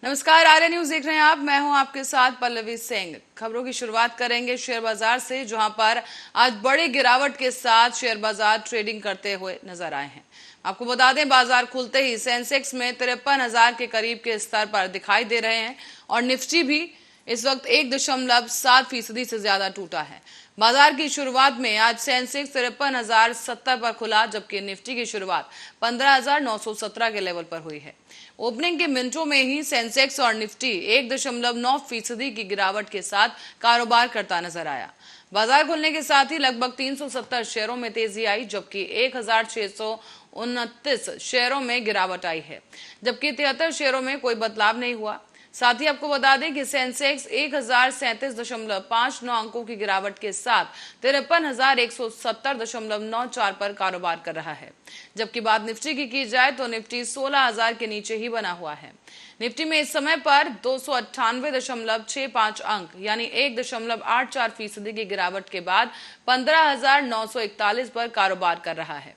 नमस्कार, आर्य न्यूज देख रहे हैं आप। मैं हूं आपके साथ पल्लवी सिंह। खबरों की शुरुआत करेंगे शेयर बाजार से, जहां पर आज बड़ी गिरावट के साथ शेयर बाजार ट्रेडिंग करते हुए नजर आए हैं। आपको बता दें, बाजार खुलते ही सेंसेक्स में 53,000 के करीब के स्तर पर दिखाई दे रहे हैं और निफ्टी भी इस वक्त 1.7% से ज्यादा टूटा है। बाजार की शुरुआत में आज सेंसेक्स 53,070 पर खुला, जबकि निफ्टी की शुरुआत 15,917 के लेवल पर हुई है। ओपनिंग के मिनटों में ही सेंसेक्स और निफ्टी 1.9% की गिरावट के साथ कारोबार करता नजर आया। बाजार खुलने के साथ ही लगभग 370 शेयरों में तेजी आई, जबकि 1,629 शेयरों में गिरावट आई है, जबकि 73 शेयरों में कोई बदलाव नहीं हुआ। साथ ही आपको बता दें कि सेंसेक्स 1,037.59 अंकों की गिरावट के साथ 53,170.94 पर कारोबार कर रहा है। जबकि बात निफ्टी की जाए तो निफ्टी 16,000 के नीचे ही बना हुआ है। निफ्टी में इस समय पर 298.65 अंक यानी 1.84% की गिरावट के बाद 15,941 पर कारोबार कर रहा है।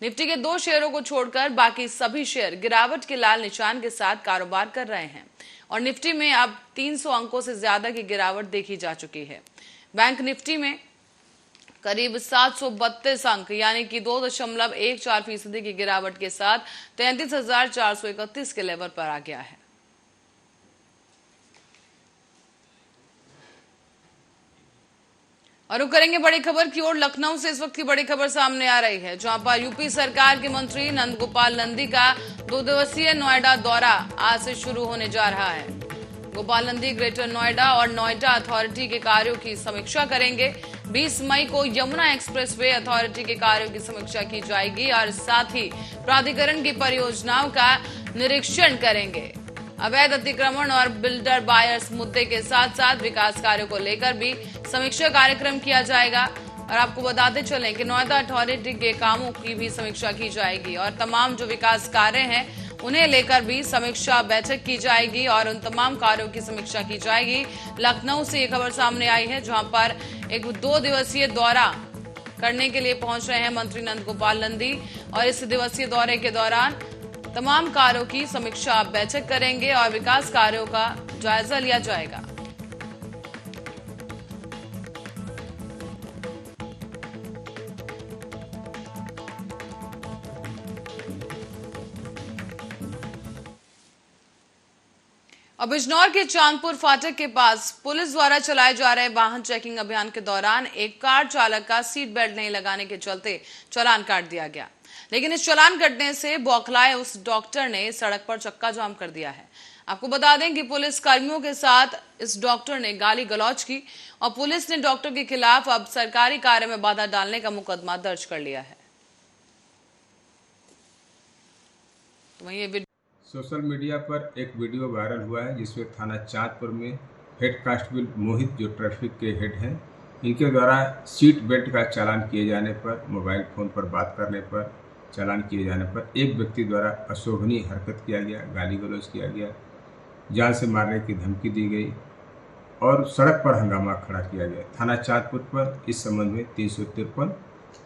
निफ्टी के 2 शेयरों को छोड़कर बाकी सभी शेयर गिरावट के लाल निशान के साथ कारोबार कर रहे हैं और निफ्टी में अब 300 अंकों से ज्यादा की गिरावट देखी जा चुकी है। बैंक निफ्टी में करीब 732 अंक यानी कि 2.14% की गिरावट के साथ 33,431 के लेवल पर आ गया है। और रुक करेंगे बड़ी खबर की ओर। लखनऊ से इस वक्त की बड़ी खबर सामने आ रही है, जहां पर यूपी सरकार के मंत्री नंद गोपाल नंदी का 2 दिवसीय नोएडा दौरा आज से शुरू होने जा रहा है। गोपाल नंदी ग्रेटर नोएडा और नोएडा अथॉरिटी के कार्यों की समीक्षा करेंगे। 20 मई को यमुना एक्सप्रेसवे अथॉरिटी के कार्यों की समीक्षा की जाएगी और साथ ही प्राधिकरण की परियोजनाओं का निरीक्षण करेंगे। अवैध अतिक्रमण और बिल्डर बायर्स मुद्दे के साथ साथ विकास कार्यों को लेकर भी समीक्षा कार्यक्रम किया जाएगा। और आपको बताते चलें कि नोएडा अथॉरिटी के कामों की भी समीक्षा की जाएगी और तमाम जो विकास कार्य हैं उन्हें लेकर भी समीक्षा बैठक की जाएगी और उन तमाम कार्यों की समीक्षा की जाएगी। लखनऊ से ये खबर सामने आई है, जहां पर एक 2 दिवसीय दौरा करने के लिए पहुंच रहे हैं मंत्री नंद गोपाल नंदी और इस दिवसीय दौरे के दौरान तमाम कार्यों की समीक्षा बैठक करेंगे और विकास कार्यों का जायजा लिया जाएगा। अब बिजनौर के चांदपुर फाटक के पास पुलिस द्वारा चलाए जा रहे वाहन चेकिंग अभियान के दौरान एक कार चालक का सीट बेल्ट नहीं लगाने के चलते चालान काट दिया गया। लेकिन इस चालान कटने से बौखलाए उस डॉक्टर ने सड़क पर चक्का जाम कर दिया है। आपको बता दें कि पुलिस कर्मियों के साथ इस डॉक्टर ने गाली गलौज की और पुलिस ने डॉक्टर के खिलाफ अब सरकारी कार्य में बाधा डालने का मुकदमा दर्ज कर लिया है। तो वहीं सोशल मीडिया पर एक वीडियो वायरल हुआ है, जिसमें थाना चांदपुर में हेड कांस्टेबल मोहित, जो ट्रैफिक के हेड हैं, इनके द्वारा सीट बेल्ट का चालान किए जाने पर, मोबाइल फ़ोन पर बात करने पर चालान किए जाने पर एक व्यक्ति द्वारा अशोभनीय हरकत किया गया, गाली गलौज किया गया, जान से मारने की धमकी दी गई और सड़क पर हंगामा खड़ा किया गया। थाना चांदपुर पर इस संबंध में 353,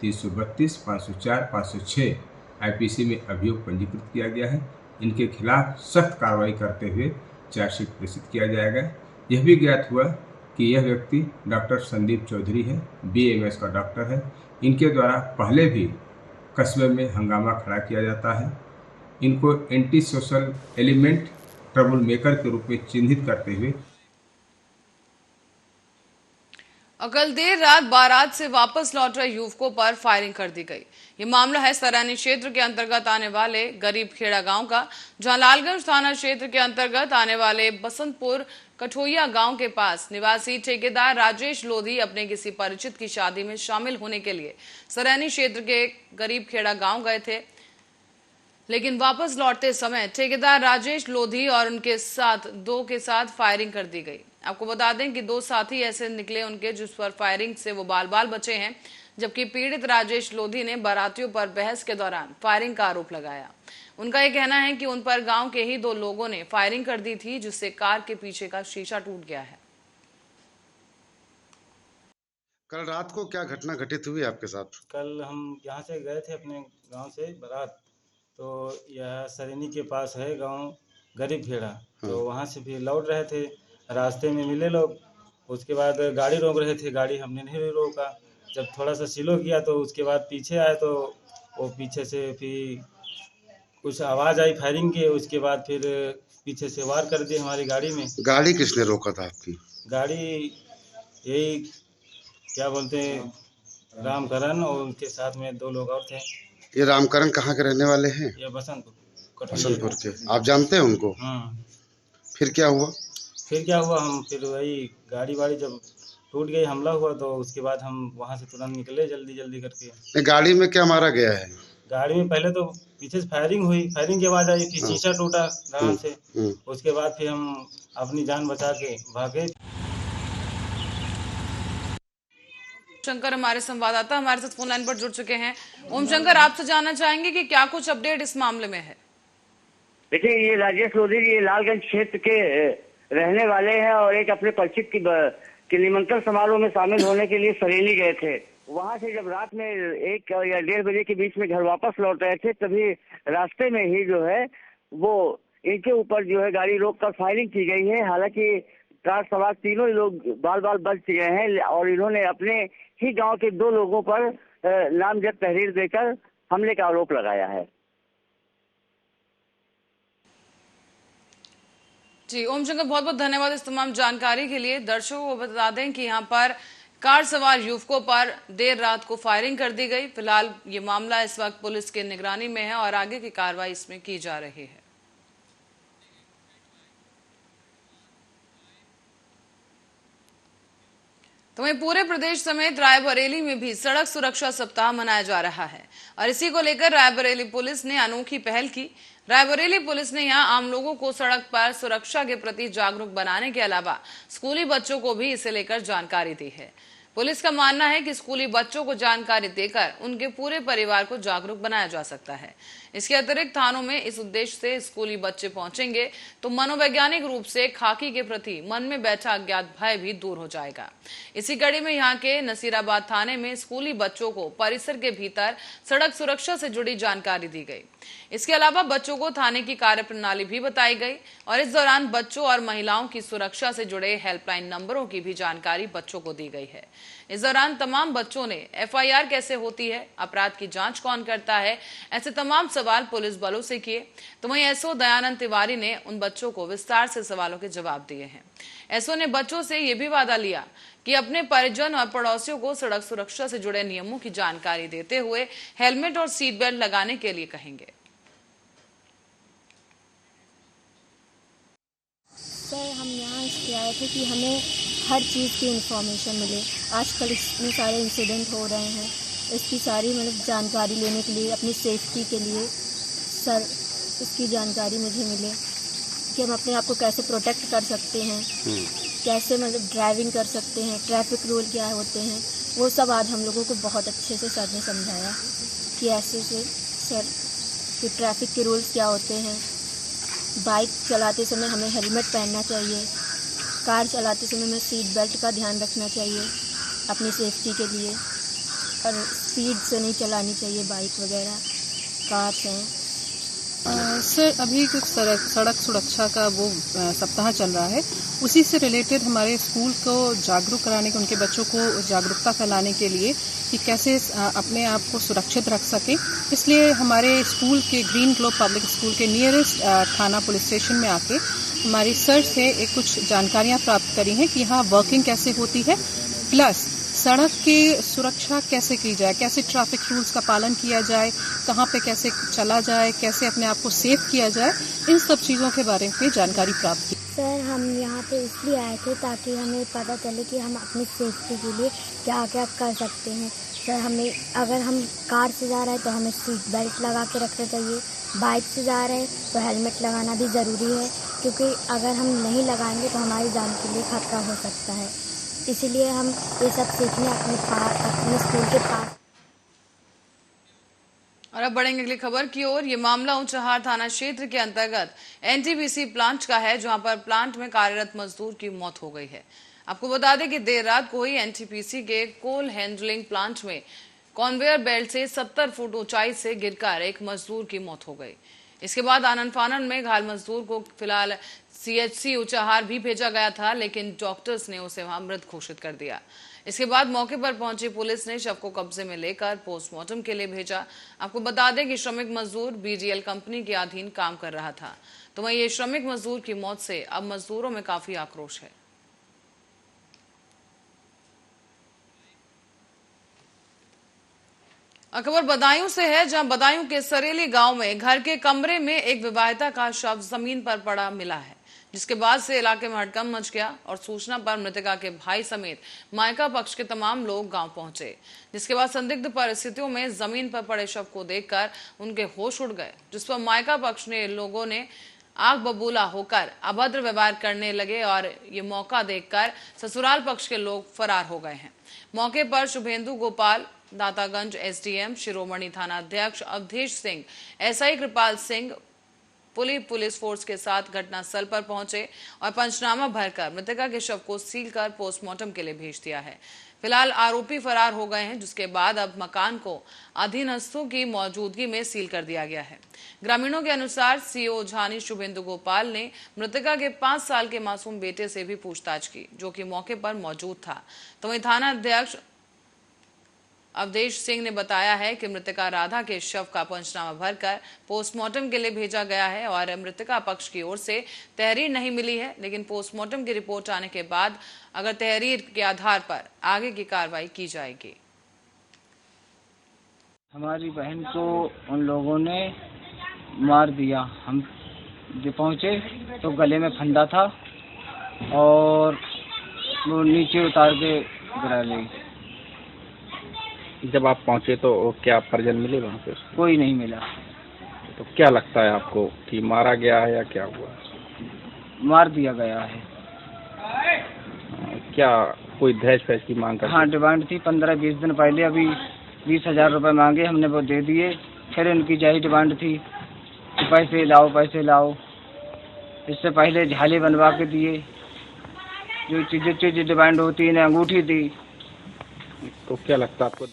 332, 504, 506 IPC में अभियोग पंजीकृत किया गया है। इनके खिलाफ सख्त कार्रवाई करते हुए चार्जशीट प्रेषित किया जाएगा। यह भी ज्ञात हुआ कि यह व्यक्ति डॉक्टर संदीप चौधरी है, BAMS का डॉक्टर है। इनके द्वारा पहले भी कस्बे में हंगामा खड़ा किया जाता है। इनको anti social element, trouble maker के रूप में चिन्हित करते हुए कल देर रात बारात से वापस लौट रहे युवकों पर फायरिंग कर दी गई। ये मामला है सरानी क्षेत्र के अंतर्गत आने वाले गरीब खेड़ा गांव का, जहां लालगंज थाना क्षेत्र के अंतर्गत आने वाले बसंतपुर कठोइया गांव के पास निवासी ठेकेदार राजेश लोधी अपने किसी परिचित की शादी में शामिल होने के लिए सरानी क्षेत्र के गरीब खेड़ा गांव गए थे। लेकिन वापस लौटते समय ठेकेदार राजेश लोधी और उनके साथ 2 के साथ फायरिंग कर दी गई। आपको बता दें कि 2 साथी ऐसे निकले उनके, जिस पर फायरिंग से वो बाल बाल बचे हैं, जबकि पीड़ित राजेश लोधी ने बारातियों पर बहस के दौरान फायरिंग का आरोप लगाया। उनका यह कहना है कि उन पर गांव के ही 2 लोगों ने फायरिंग कर दी थी, जिससे कार के पीछे का शीशा टूट गया है। कल रात को क्या घटना घटित हुई आपके साथ? कल हम यहाँ से गए थे अपने गांव से बारात, तो यह सरेनी के पास है गांव, गरीब खेड़ा। तो वहाँ से फिर लौट रहे थे, रास्ते में मिले लोग। उसके बाद गाड़ी रोक रहे थे, गाड़ी हमने नहीं रोका। जब थोड़ा सा स्लो किया तो उसके बाद पीछे आए, तो वो पीछे से फिर कुछ आवाज़ आई फायरिंग की। उसके बाद फिर पीछे से वार कर दिए हमारी गाड़ी में। गाड़ी किसने रोका था आपकी? गाड़ी यही क्या बोलते हैं रामकरण, और उनके साथ में 2 लोग और थे। ये रामकरण कहाँ के रहने वाले हैं? ये बसंतपुर के। आप जानते हैं उनको? फिर क्या हुआ? हम फिर वही गाड़ी वाड़ी जब टूट गई, हमला हुआ, तो उसके बाद हम वहाँ से तुरंत निकले जल्दी जल्दी करके। नहीं, गाड़ी में क्या मारा गया है? गाड़ी में पहले तो पीछे से फायरिंग हुई, फायरिंग की आवाज़ आई, फिर शीशा टूटा धड़ाम से। उसके बाद फिर हम अपनी जान बचा के भागे। शंकर हमारे संवाददाता हमारे साथ फोन लाइन पर जुड़ चुके हैं। ओम शंकर, आपसे जानना चाहेंगे कि क्या कुछ अपडेट इस मामले में है? देखिए, ये राजेश लोधी जी लालगंज क्षेत्र के रहने वाले हैं और एक अपने परिचित की निमंत्रण समारोह में शामिल होने के लिए सरेली गए थे। वहां से जब रात में 1 या 1:30 बजे के बीच में घर वापस लौट रहे थे, तभी रास्ते में ही जो है वो इनके ऊपर जो है गाड़ी रोककर फायरिंग की गई है। हालांकि कार सवार तीनों ही लोग बाल बाल बच गए हैं और इन्होंने अपने ही गांव के 2 लोगों पर नामजद तहरीर देकर हमले का आरोप लगाया है। जी ओम शंकर, बहुत बहुत धन्यवाद इस तमाम जानकारी के लिए। दर्शकों को बता दें कि यहाँ पर कार सवार युवकों पर देर रात को फायरिंग कर दी गई। फिलहाल ये मामला इस वक्त पुलिस की निगरानी में है और आगे की कार्रवाई इसमें की जा रही है। तो वहीं पूरे प्रदेश समेत रायबरेली में भी सड़क सुरक्षा सप्ताह मनाया जा रहा है और इसी को लेकर रायबरेली पुलिस ने अनोखी पहल की। रायबरेली पुलिस ने यहां आम लोगों को सड़क पर सुरक्षा के प्रति जागरूक बनाने के अलावा स्कूली बच्चों को भी इसे लेकर जानकारी दी है। पुलिस का मानना है कि स्कूली बच्चों को जानकारी देकर उनके पूरे परिवार को जागरूक बनाया जा सकता है। इसके अतिरिक्त थानों में इस उद्देश्य से स्कूली बच्चे पहुंचेंगे तो मनोवैज्ञानिक रूप से खाकी के प्रति मन में बैठा अज्ञात भय भी दूर हो जाएगा। इसी कड़ी में यहाँ के नसीराबाद थाने में स्कूली बच्चों को परिसर के भीतर सड़क सुरक्षा से जुड़ी जानकारी दी गई। इसके अलावा बच्चों को थाने की कार्यप्रणाली भी बताई गई और इस दौरान बच्चों और महिलाओं की सुरक्षा से जुड़े हेल्पलाइन नंबरों की भी जानकारी बच्चों को दी गई है। इस दौरान तमाम बच्चों ने FIR कैसे होती है, अपराध की जांच कौन करता है, ऐसे तमाम सवाल पुलिस बलों से किए। तो वहीं एसओ दयानंद तिवारी ने उन बच्चों को विस्तार से सवालों के जवाब दिए हैं। एसओ ने बच्चों से यह भी वादा लिया कि अपने परिजन और पड़ोसियों को सड़क सुरक्षा से जुड़े नियमों की जानकारी देते हुए हेलमेट और सीट बेल्ट लगाने के लिए कहेंगे। सर, हम यहाँ इसलिए आए थे कि हमें हर चीज़ की इन्फॉर्मेशन मिले। आजकल इसमें सारे इंसिडेंट हो रहे हैं, इसकी सारी जानकारी लेने के लिए, अपनी सेफ्टी के लिए सर इसकी जानकारी मुझे मिले कि हम अपने आप को कैसे प्रोटेक्ट कर सकते हैं, कैसे ड्राइविंग कर सकते हैं, ट्रैफिक रूल क्या होते हैं, वो सब आज हम लोगों को बहुत अच्छे से सर ने समझाया कि ऐसे से सर कि ट्रैफिक के रूल्स क्या होते हैं। बाइक चलाते समय हमें हेलमेट पहनना चाहिए, कार चलाते समय हमें सीट बेल्ट का ध्यान रखना चाहिए अपनी सेफ्टी के लिए, और स्पीड से नहीं चलानी चाहिए बाइक वगैरह, कार्स हैं। सर, अभी कुछ सड़क सुरक्षा का वो सप्ताह चल रहा है, उसी से रिलेटेड हमारे स्कूल को जागरूक कराने के, उनके बच्चों को जागरूकता फैलाने के लिए कि कैसे अपने आप को सुरक्षित रख सकें, इसलिए हमारे स्कूल के ग्रीन ग्लोब पब्लिक स्कूल के नियरेस्ट थाना पुलिस स्टेशन में आके हमारी सर से एक कुछ जानकारियाँ प्राप्त करी हैं कि यहाँ वर्किंग कैसे होती है, प्लस सड़क की सुरक्षा कैसे की जाए, कैसे ट्रैफिक रूल्स का पालन किया जाए, कहाँ पे कैसे चला जाए, कैसे अपने आप को सेफ किया जाए, इन सब चीज़ों के बारे में जानकारी प्राप्त की। सर, हम यहाँ पे इसलिए आए थे ताकि हमें पता चले कि हम अपनी सेफ्टी के लिए क्या क्या कर सकते हैं। सर, हमें अगर हम कार से जा रहे हैं तो हमें सीट बेल्ट लगा के रखना चाहिए, बाइक से जा रहे हैं तो हेलमेट लगाना भी ज़रूरी है, क्योंकि अगर हम नहीं लगाएंगे तो हमारी जान के लिए खतरा हो सकता है। इसीलिए हम ये सब सीखने अपने स्कूल के पास। और अब बढ़ेंगे अगली खबर की ओर। ये मामला ऊंचाहार थाना क्षेत्र के अंतर्गत NTPC प्लांट का है, जहां पर प्लांट में कार्यरत मजदूर की मौत हो गई है। आपको बता दें कि देर रात को ही NTPC के कोल हैंडलिंग प्लांट में कन्वेयर बेल्ट से 70 फुट ऊंचाई से गिरकर एक मजदूर की मौत हो गई। इसके बाद आनन फानन में घायल मजदूर को फिलहाल CHC ऊंचाहार भी भेजा गया था, लेकिन डॉक्टर्स ने उसे वहां मृत घोषित कर दिया। इसके बाद मौके पर पहुंची पुलिस ने शव को कब्जे में लेकर पोस्टमार्टम के लिए भेजा। आपको बता दें कि श्रमिक मजदूर BDL कंपनी के अधीन काम कर रहा था। तो वहीं ये श्रमिक मजदूर की मौत से अब मजदूरों में काफी आक्रोश है। खबर बदायूं से है, जहां बदायूं के सरेली गांव में घर के कमरे में एक विवाहिता का शव जमीन पर पड़ा मिला है, जिसके बाद से इलाके में हड़कंप मच गया और सूचना पर मृतका के भाई समेत मायका पक्ष के तमाम लोग गांव पहुंचे, जिसके बाद संदिग्ध परिस्थितियों में जमीन पर पड़े शव को देखकर उनके होश उड़ गए, जिस पर मायका पक्ष ने लोगों ने आग बबूला होकर अभद्र व्यवहार करने लगे और ये मौका देखकर ससुराल पक्ष के लोग फरार हो गए हैं। मौके पर शुभेंदु गोपाल, दातागंज SDM, शिरोमणि थाना अध्यक्ष अवधेश सिंह, SI कृपाल सिंह पुलिस फोर्स के साथ घटनास्थल पर पहुंचे और पंचनामा भरकर मृतका के शव को सील कर पोस्टमार्टम के लिए भेज दिया है। फिलहाल आरोपी फरार हो गए हैं, जिसके बाद अब मकान को अधीनस्थों की मौजूदगी में सील कर दिया गया है। ग्रामीणों के अनुसार CO झानी शुभेंदु गोपाल ने मृतका के 5 साल के मासूम बेटे से भी पूछताछ की, जो कि मौके पर मौजूद था। तो वहीं थाना अध्यक्ष अवधेश सिंह ने बताया है कि मृतका राधा के शव का पंचनामा भरकर पोस्टमार्टम के लिए भेजा गया है और मृतका पक्ष की ओर से तहरीर नहीं मिली है, लेकिन पोस्टमार्टम की रिपोर्ट आने के बाद अगर तहरीर के आधार पर आगे की कार्रवाई की जाएगी। हमारी बहन को उन लोगों ने मार दिया। हम जो पहुंचे तो गले में फंदा था और वो नीचे उतार के गिरा ली। जब आप पहुंचे तो क्या परिजन मिले वहाँ पे? कोई नहीं मिला। तो क्या लगता है आपको कि मारा गया है या क्या हुआ? मार दिया गया है। क्या कोई दहेज फहेज की मांग करते? हाँ, डिमांड थी 15-20 दिन पहले, अभी 20,000 रुपये मांगे, हमने वो दे दिए। फिर उनकी यही डिमांड थी कि पैसे लाओ पैसे लाओ। इससे पहले झाले बनवा के दिए, जो चीज़ डिमांड होती है, अंगूठी दी। तो क्या लगता है आपको?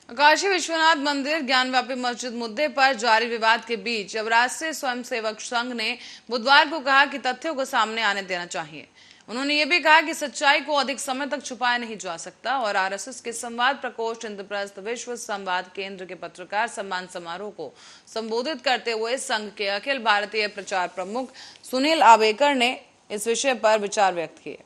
काशी विश्वनाथ मंदिर ज्ञानव्यापी मस्जिद मुद्दे पर जारी विवाद के बीच अब राष्ट्रीय स्वयंसेवक संघ ने बुधवार को कहा कि तथ्यों को सामने आने देना चाहिए। उन्होंने ये भी कहा कि सच्चाई को अधिक समय तक छुपाया नहीं जा सकता और RSS के संवाद प्रकोष्ठ इंद्रप्रस्थ विश्व संवाद केंद्र के पत्रकार सम्मान समारोह को संबोधित करते हुए संघ के अखिल भारतीय प्रचार प्रमुख सुनील आबेकर ने इस विषय पर विचार व्यक्त किए।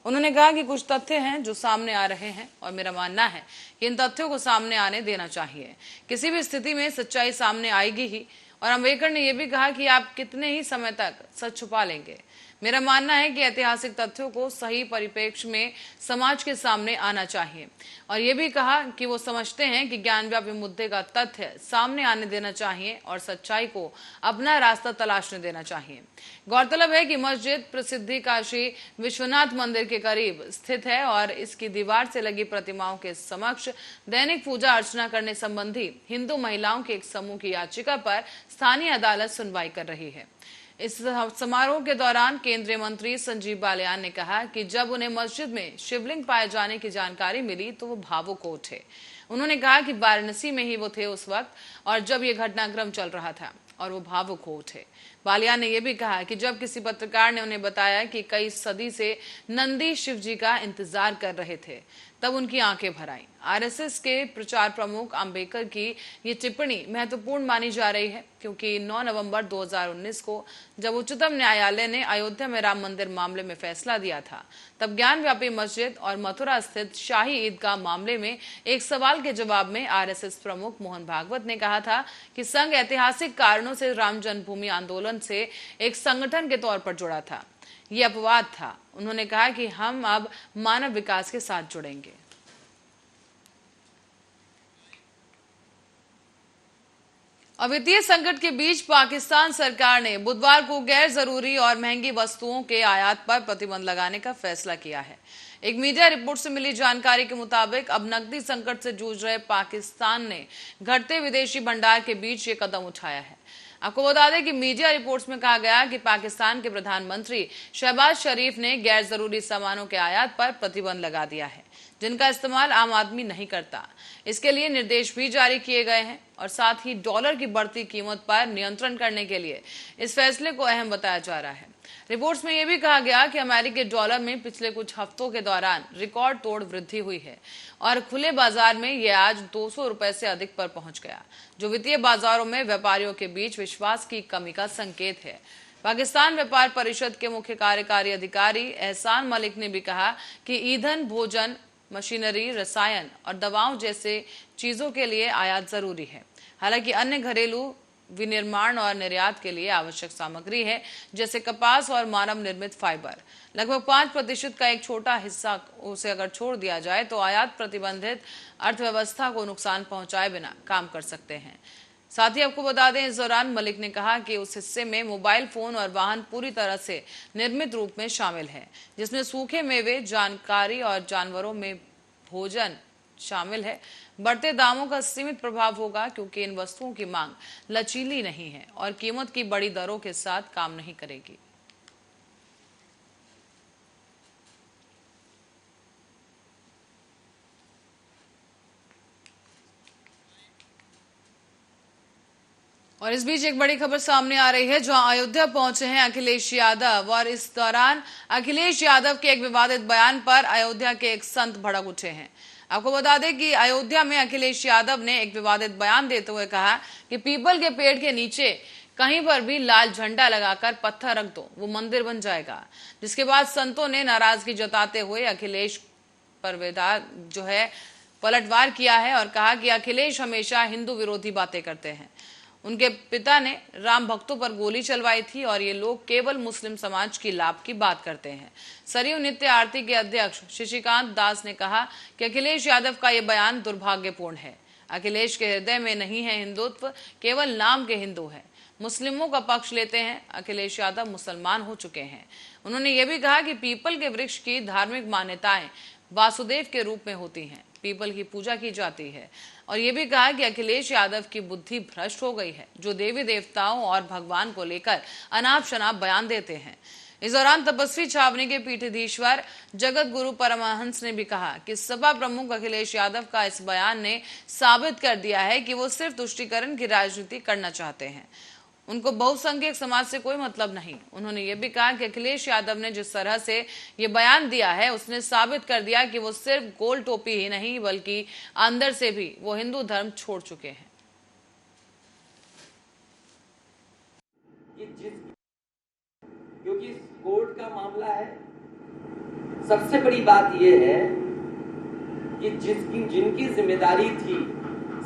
उन्होंने कहा कि कुछ तथ्य हैं जो सामने आ रहे हैं और मेरा मानना है कि इन तथ्यों को सामने आने देना चाहिए। किसी भी स्थिति में सच्चाई सामने आएगी ही। और अम्बेडकर ने यह भी कहा कि आप कितने ही समय तक सच छुपा लेंगे। मेरा मानना है कि ऐतिहासिक तथ्यों को सही परिप्रेक्ष्य में समाज के सामने आना चाहिए। और ये भी कहा कि वो समझते हैं कि ज्ञानव्यापी मुद्दे का तथ्य सामने आने देना चाहिए और सच्चाई को अपना रास्ता तलाशने देना चाहिए। गौरतलब है कि मस्जिद प्रसिद्धि काशी विश्वनाथ मंदिर के करीब स्थित है और इसकी दीवार से लगी प्रतिमाओं के समक्ष दैनिक पूजा अर्चना करने संबंधी हिंदू महिलाओं के एक समूह की याचिका पर स्थानीय अदालत सुनवाई कर रही है। इस समारोह के दौरान केंद्रीय मंत्री संजीव बालियान ने कहा कि जब उन्हें मस्जिद में शिवलिंग पाए जाने की जानकारी मिली तो वो भावुक हो उठे। उन्होंने कहा कि वाराणसी में ही वो थे उस वक्त और जब ये घटनाक्रम चल रहा था और वो भावुक हो उठे। बालियान ने यह भी कहा कि जब किसी पत्रकार ने उन्हें बताया कि कई सदी से नंदी शिव जी का इंतजार कर रहे थे तब उनकी आंखें भर आईं। RSS के प्रचार प्रमुख अम्बेडकर की ये टिप्पणी महत्वपूर्ण मानी जा रही है क्योंकि 9 नवंबर 2019 को जब उच्चतम न्यायालय ने अयोध्या में राम मंदिर मामले में फैसला दिया था तब ज्ञानव्यापी मस्जिद और मथुरा स्थित शाही ईदगाह मामले में एक सवाल के जवाब में RSS प्रमुख मोहन भागवत ने कहा था कि संघ ऐतिहासिक कारणों से राम जन्मभूमि आंदोलन से एक संगठन के तौर पर जुड़ा था। ये अपवाद था। उन्होंने कहा कि हम अब मानव विकास के साथ जुड़ेंगे। वित्तीय संकट के बीच पाकिस्तान सरकार ने बुधवार को गैर जरूरी और महंगी वस्तुओं के आयात पर प्रतिबंध लगाने का फैसला किया है। एक मीडिया रिपोर्ट से मिली जानकारी के मुताबिक अब नकदी संकट से जूझ रहे पाकिस्तान ने घटते विदेशी भंडार के बीच ये कदम उठाया है। आपको बता दें कि मीडिया रिपोर्ट्स में कहा गया कि पाकिस्तान के प्रधानमंत्री शहबाज शरीफ ने गैर जरूरी सामानों के आयात पर प्रतिबंध लगा दिया है, जिनका इस्तेमाल आम आदमी नहीं करता। इसके लिए निर्देश भी जारी किए गए हैं और साथ ही डॉलर की बढ़ती कीमत पर नियंत्रण करने के लिए इस फैसले को अहम बताया जा रहा है। रिपोर्ट्स में यह भी कहा गया कि अमेरिकी डॉलर में पिछले कुछ हफ्तों के दौरान रिकॉर्ड तोड़ वृद्धि हुई है और खुले बाजार में यह आज 200 रुपए से अधिक पर पहुंच गया, जो वित्तीय बाजारों में व्यापारियों के बीच विश्वास की कमी का संकेत है। पाकिस्तान व्यापार परिषद के मुख्य कार्यकारी अधिकारी एहसान मलिक ने भी कहा कि ईंधन, भोजन, मशीनरी, रसायन और दवाओं जैसे चीजों के लिए आयात जरूरी है। हालांकि अन्य घरेलू विनिर्माण और निर्यात के लिए आवश्यक सामग्री है, जैसे कपास और मानव निर्मित फाइबर। लगभग 5% का एक छोटा हिस्सा उसे अगर छोड़ दिया जाए तो आयात प्रतिबंधित अर्थव्यवस्था को नुकसान पहुंचाए बिना काम कर सकते हैं। साथ ही आपको बता दें, इस दौरान मलिक ने कहा कि उस हिस्से में मोबाइल फोन और वाहन पूरी तरह से निर्मित रूप में शामिल है, जिसमें सूखे मेवे, जानकारी और जानवरों में भोजन शामिल है। बढ़ते दामों का सीमित प्रभाव होगा क्योंकि इन वस्तुओं की मांग लचीली नहीं है और कीमत की बड़ी दरों के साथ काम नहीं करेगी। और इस बीच एक बड़ी खबर सामने आ रही है, जहां अयोध्या पहुंचे हैं अखिलेश यादव और इस दौरान अखिलेश यादव के एक विवादित बयान पर अयोध्या के एक संत भड़क उठे हैं। आपको बता दें कि अयोध्या में अखिलेश यादव ने एक विवादित बयान देते हुए कहा कि पीपल के पेड़ के नीचे कहीं पर भी लाल झंडा लगाकर पत्थर रख दो, वो मंदिर बन जाएगा। जिसके बाद संतों ने नाराजगी जताते हुए अखिलेश पर पलटवार किया है और कहा कि अखिलेश हमेशा हिंदू विरोधी बातें करते हैं। उनके पिता ने राम भक्तों पर गोली चलवाई थी और ये लोग केवल मुस्लिम समाज की लाभ की बात करते हैं। सरयू नित्य आरती के अध्यक्ष शशिकांत दास ने कहा कि अखिलेश यादव का ये बयान दुर्भाग्यपूर्ण है। अखिलेश के हृदय में नहीं है हिंदुत्व, केवल नाम के हिंदू है। मुस्लिमों का पक्ष लेते हैं। अखिलेश यादव मुसलमान हो चुके हैं। उन्होंने ये भी कहा कि पीपल के वृक्ष की धार्मिक मान्यताएं वासुदेव के रूप में होती हैं, पीपल की पूजा की जाती है। और ये भी कहा कि अखिलेश यादव की बुद्धि भ्रष्ट हो गई है, जो देवी देवताओं और भगवान को लेकर अनाप शनाप बयान देते हैं। इस दौरान तपस्वी छावनी के पीठाधीश्वर जगत गुरु परमहंस ने भी कहा कि सपा प्रमुख अखिलेश यादव का इस बयान ने साबित कर दिया है कि वो सिर्फ तुष्टीकरण की राजनीति करना चाहते हैं। उनको बहुसंख्यक समाज से कोई मतलब नहीं। उन्होंने ये भी कहा कि अखिलेश यादव ने जिस तरह से ये बयान दिया है, उसने साबित कर दिया कि वो सिर्फ गोल टोपी ही नहीं बल्कि अंदर से भी वो हिंदू धर्म छोड़ चुके हैं। क्योंकि कोर्ट का मामला है, सबसे बड़ी बात यह है कि जिनकी जिम्मेदारी थी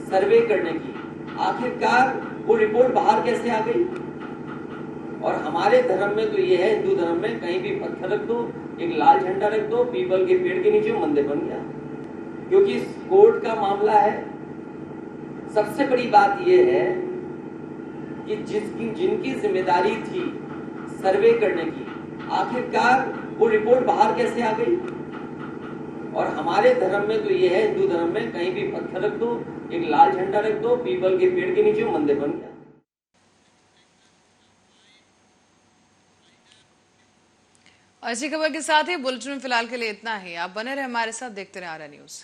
सर्वे करने की, आखिरकार वो रिपोर्ट बाहर कैसे आ गई। और हमारे धर्म में तो ये है, हिंदू धर्म में कहीं भी पत्थर रख दो, एक लाल झंडा रख दो, पीपल के पेड़ के नीचे मंदिर बन गया। क्योंकि कोर्ट का मामला है, सबसे बड़ी बात यह है कि जिनकी जिम्मेदारी थी सर्वे करने की, आखिरकार वो रिपोर्ट बाहर कैसे आ गई। और हमारे धर्म में तो ये है, हिंदू धर्म में कहीं भी पत्थर रख दो, एक लाल झंडा रख दो, पीपल के पेड़ के नीचे मंदिर बन गया। ऐसी खबर के साथ ही बुलेटिन में फिलहाल के लिए इतना ही। आप बने रहे हमारे साथ, देखते रहे आर्या न्यूज।